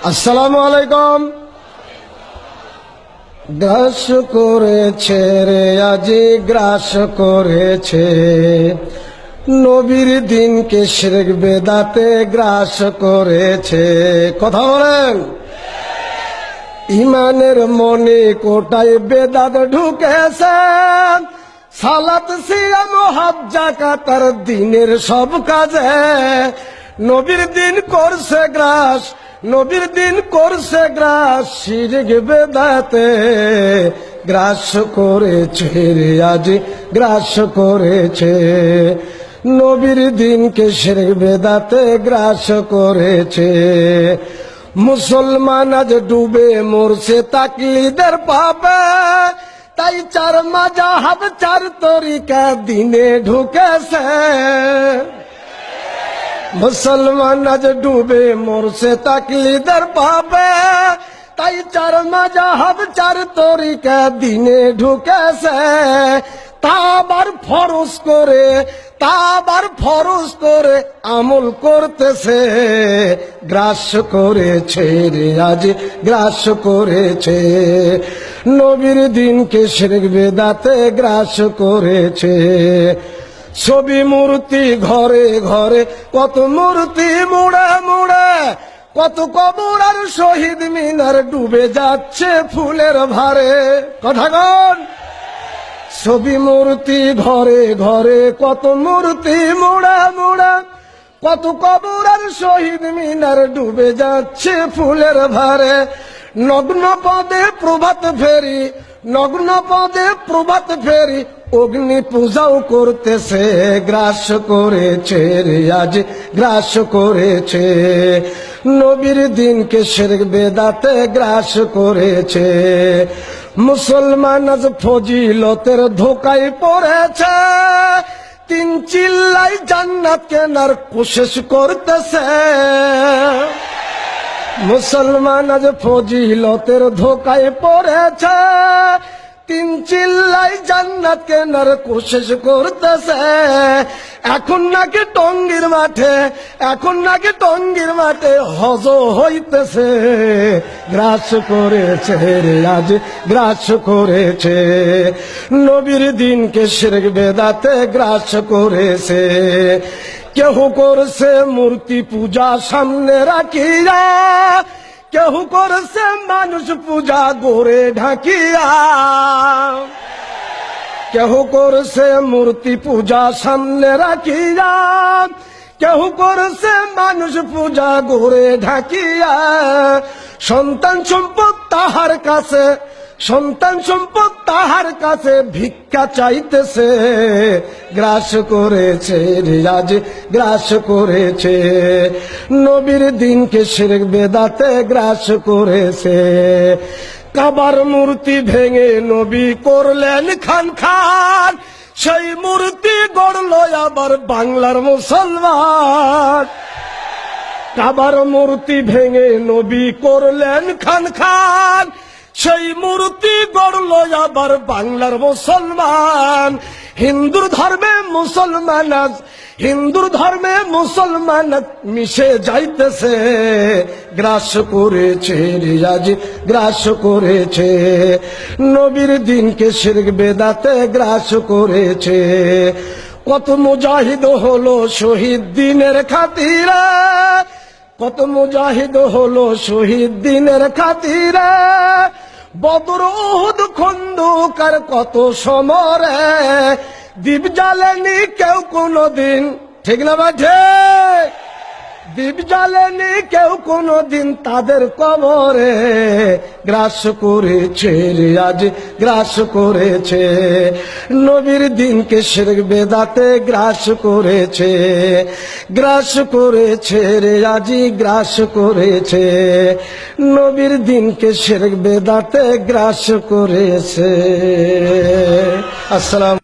আসসালামু আলাইকুম। গ্রাস করেছে রে আজি গ্রাস করেছে, নবীর দিনকে শিরক বেদাতে গ্রাস করেছে। কথা বলেন। ইমানের মনে কোটায় বেদাত ঢুকেছে, সালাত সিয়াম হজ যাকাতের দিনের সব কাজে নবীর দিন করছে গ্রাস, নবীর দিন করছে গ্রাস, শিরক বেদাতে গ্রাস করেছে রে আজি গ্রাস করেছে, নবীর দিনকে শিরক বেদাতে গ্রাস করেছে। মুসলমান আজ ডুবে মরছে তাকলিদের পাবে, তাই চার মাযহাব চার তরিকা দিনে ঢুকেছে। মুসলমান আজ ডুবে মরছে তাকলিদের পাবে, তাই চার মাযহাব চার তরিকা দিনে ঢুকেছে। তা আবার ফরজ করে, তা আবার ফরজ করে আমল করতেছে, গ্রাস করেছে রে আজ গ্রাস করেছে, নবীর দিনকে শিরক বেদাতে গ্রাস করেছে। ছবি মূর্তি ঘরে ঘরে কত মূর্তি মুড়ে মুড়ে, কত কবর আর শহীদ মিনার ডুবে যাচ্ছে ফুলের ভারে। কথা কন। ছবি মূর্তি ঘরে ঘরে কত মূর্তি মুড়ে মুড়ে, কত কবর আর শহীদ মিনার ডুবে যাচ্ছে ফুলের ভারে। নগ্ন পদে প্রভাত ফেরি, নগ্ন পদে প্রভাত ফেরি, অগ্নি পূজাও করতেছে, গ্রাস করেছে রে আজ গ্রাস করেছে, নবীর দিনকে শিরক বেদাতে গ্রাস করেছে। মুসলমান আজ ফজিলতের ধোকায় পড়েছে, তিন চিল্লাই জান্নাত কেনার কোশিশ করতেছে। মুসলমান আজ ফজিলতের ধোকায় পড়েছে, তিন চিল্লাই জান্নাত কেনার কোশিশ করতেছে। এখন নাকি টঙ্গীর মাঠে, এখন নাকি টঙ্গীর মাঠে হজ হইতেছে, গ্রাস করেছে রে আজ গ্রাস করেছে, নবীর দিনকে শিরক বেদাতে গ্রাস করেছে। কেহ করছে মূর্তি পূজা সামনে রাখিয়া, কেহ করছে মানুষ পূজা গোরে ঢাকিয়া, কেহ করছে মূর্তি পূজা সামনে রাখিয়া, কেহ করছে মানুষ পূজা গোরে ঢাকিয়া। সন্তান সম্পদ তাহার কাছে, সন্তান সম্পদ তাহার কাছে ভিক্ষা চাইতেছে, গ্রাস করেছে রে আজ গ্রাস করেছে, নবীর দিনকে শিরক বেদাতে গ্রাস করেছে। কাবার মূর্তি ভেঙে নবী করলেন খান খান, সেই মূর্তি গড়ল আবার বাংলার মুসলমান। কাবার মূর্তি ভেঙে নবী করলেন খান খান, সেই মূর্তি গড়ল আবার বাংলার মুসলমান। হিন্দুর ধর্মে মুসলমান আজ, হিন্দুর ধর্মে মুসলমান মিশে যাইতেছে, গ্রাস করেছে রে আজ গ্রাস করেছে, নবীর দিনকে শিরক বেদাতে গ্রাস করেছে। কত মুজাহিদ হলো শহীদ দিনের খাতিরে, কত মুজাহিদ হলো শহীদ দিনের খাতিরে, বদর উহুদ খন্দক আর কত সমরে, দীপ জ্বালেনি কেউ কোনদিন, ঠিক না ভাই ঠিক? দীপ জ্বালেনি কেউ কোনদিন তাদের কবরে, গ্রাস করেছে রে আজ গ্রাস করেছে, নবীর দিনকে শিরক বেদাতে গ্রাস করেছে, গ্রাস করেছে রে আজি গ্রাস করেছে, নবীর দিনকে শিরক বেদাতে গ্রাস করেছে। আসসালাম।